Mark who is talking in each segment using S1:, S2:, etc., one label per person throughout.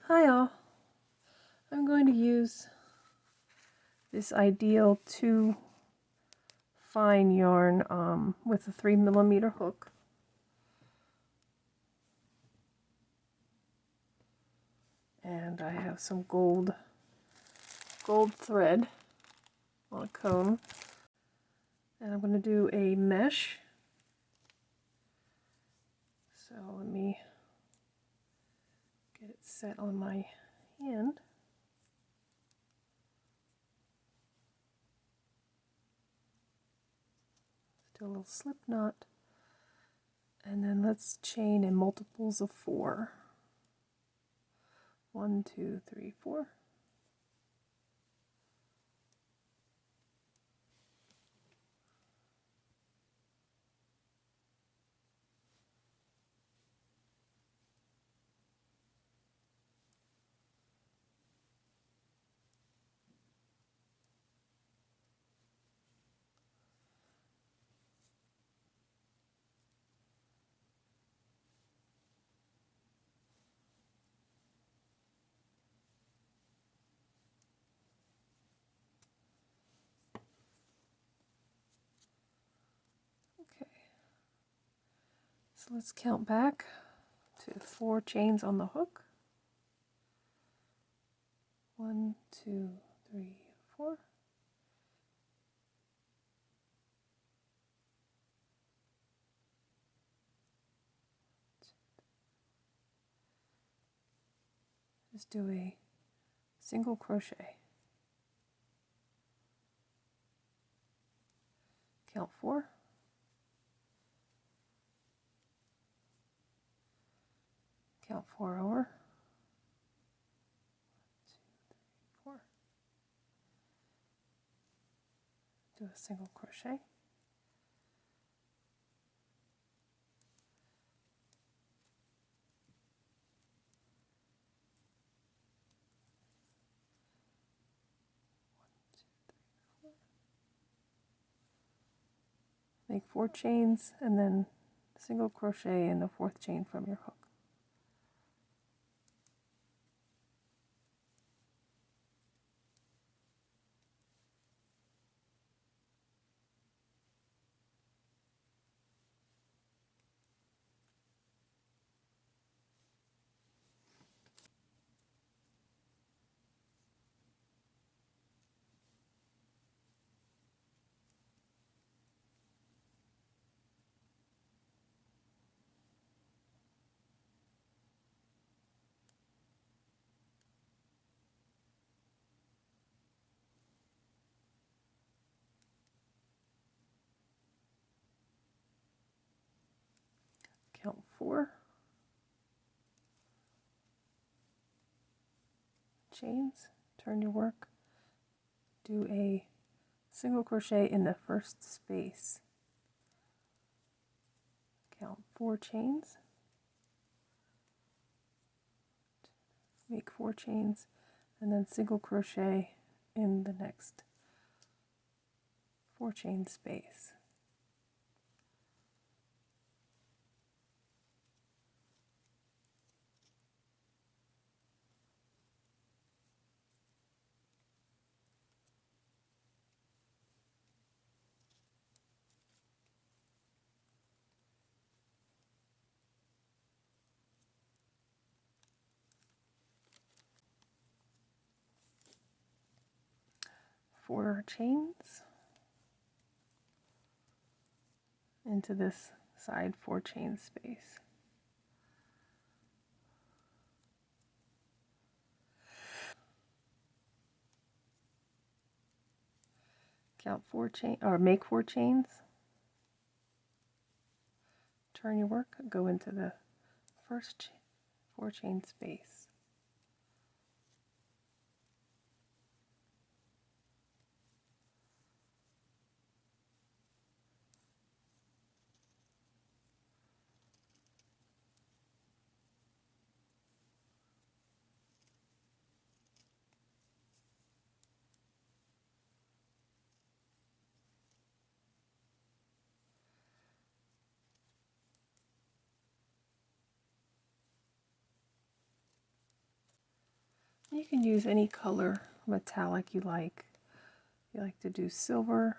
S1: Hi all, I'm going to use this Ideal 2 fine yarn with a 3mm hook. And I have some gold thread on a cone. And I'm going to do a mesh. So let me get it set on my hand. Do a little slip knot. And then let's chain in multiples of 4. 1, 2, 3, 4. Okay, so let's count back to 4 chains on the hook. 1, 2, 3, 4. Just do a single crochet. Count 4. Count 4 over. 2, 3, 4. Do a single crochet. Make 4 chains and then single crochet in the 4th chain from your hook. Count 4 chains, turn your work, do a single crochet in the 1st space. Count 4 chains, make 4 chains, and then single crochet in the next 4 chain space. Four chains into this side 4 chain space. Count 4 chain or make 4 chains. Turn your work, go into the 1st 4 chain space. You can use any color metallic you like. If you like to do silver,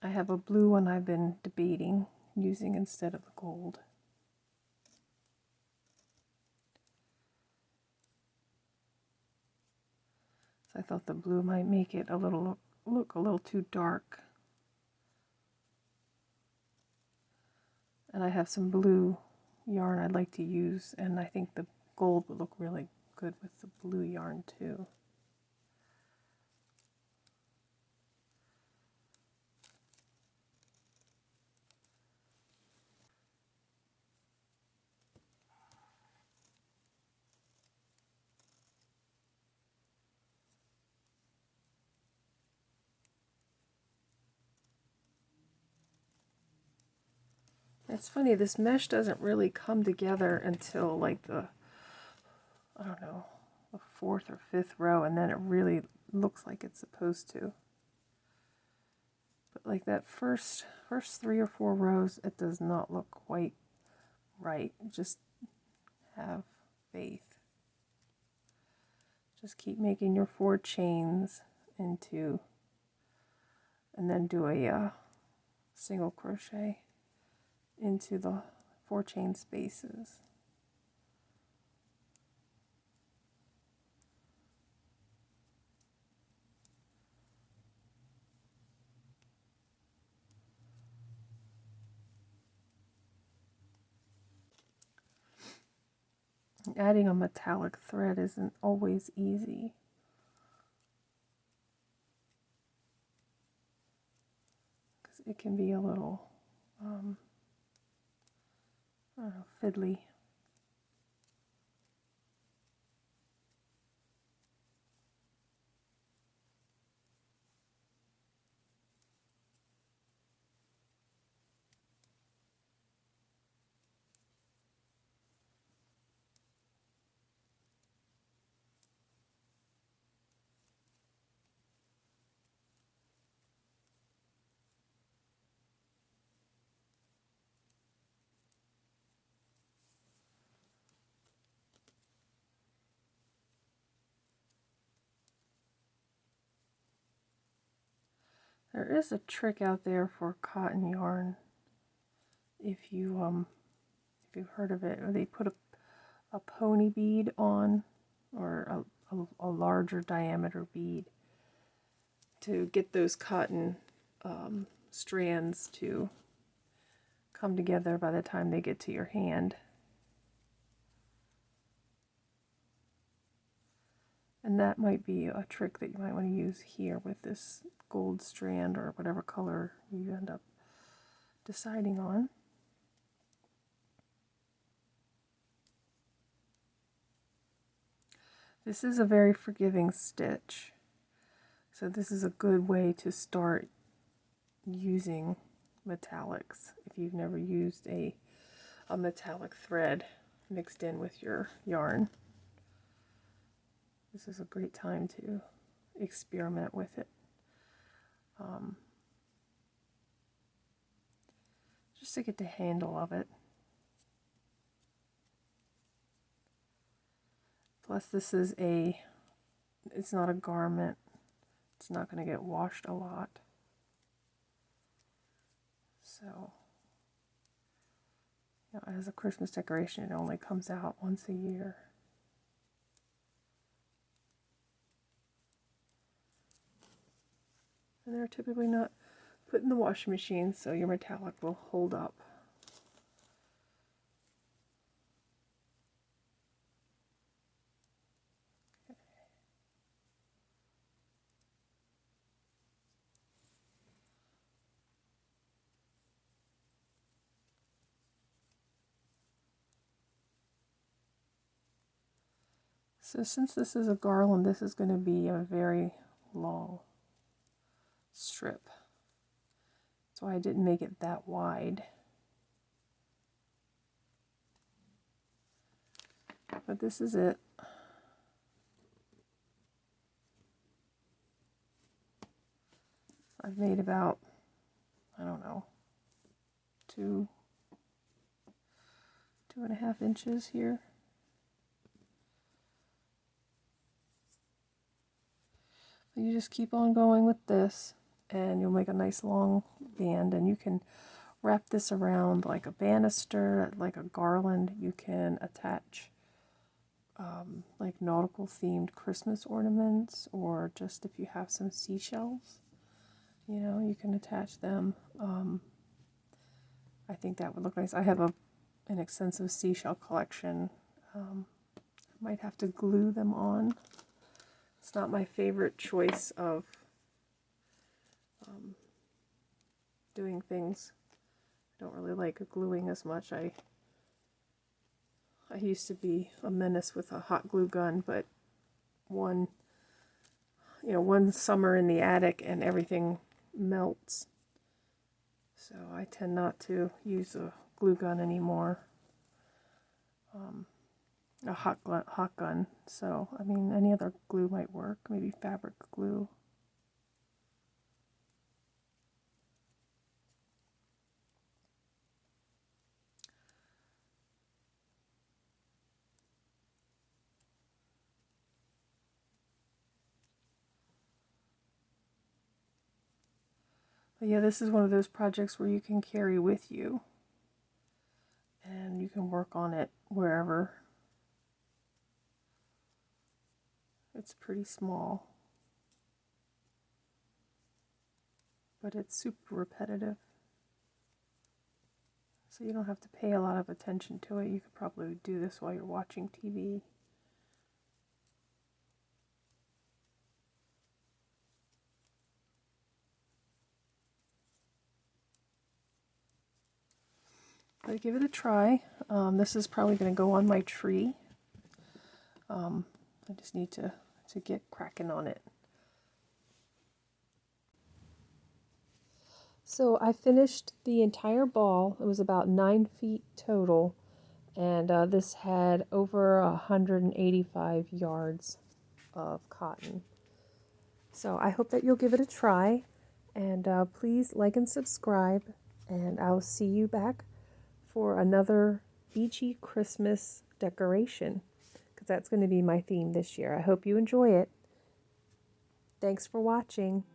S1: I have a blue one I've been debating using instead of the gold. So I thought the blue might make it a little look a little too dark. And I have some blue yarn I'd like to use, and I think the gold would look really good with the blue yarn too. It's funny, this mesh doesn't really come together until like the, I don't know, the 4th or 5th row, and then it really looks like it's supposed to. But like that first 3 or 4 rows, it does not look quite right. Just have faith. Just keep making your 4 chains into, and then do a single crochet into the 4 chain spaces. Adding a metallic thread isn't always easy. Because it can be a little, I don't know, fiddly. There is a trick out there for cotton yarn. If you've heard of it, they put a pony bead on, or a larger diameter bead, to get those cotton strands to come together by the time they get to your hand. And that might be a trick that you might want to use here with this gold strand, or whatever color you end up deciding on. This is a very forgiving stitch, so this is a good way to start using metallics if you've never used a metallic thread mixed in with your yarn. This is a great time to experiment with it. Just to get the handle of it. Plus this is it's not a garment. It's not going to get washed a lot. So, you know, as a Christmas decoration, it only comes out once a year. And they're typically not put in the washing machine, so your metallic will hold up. So since this is a garland, this is going to be a very long strip. So I didn't make it that wide. But this is it. I've made about, I don't know, 2.5 inches here. So you just keep on going with this, and you'll make a nice long band, and you can wrap this around like a banister, like a garland. You can attach like nautical themed Christmas ornaments, or just if you have some seashells, you know, you can attach them. I think that would look nice. I have an extensive seashell collection. I might have to glue them on. It's not my favorite choice of doing things. I don't really like gluing as much. I used to be a menace with a hot glue gun, but one summer in the attic and everything melts. So I tend not to use a glue gun anymore. A hot gun. So, I mean, any other glue might work. Maybe fabric glue. But yeah, this is one of those projects where you can carry with you, and you can work on it wherever. It's pretty small, but it's super repetitive. So you don't have to pay a lot of attention to it. You could probably do this while you're watching TV. But give it a try. This is probably going to go on my tree. I just need to get cracking on it. So I finished the entire ball. It was about 9 feet total, and this had over 185 yards of cotton. So I hope that you'll give it a try, and please like and subscribe, and I'll see you back for another beachy Christmas decoration, because that's going to be my theme this year. I hope you enjoy it. Thanks for watching.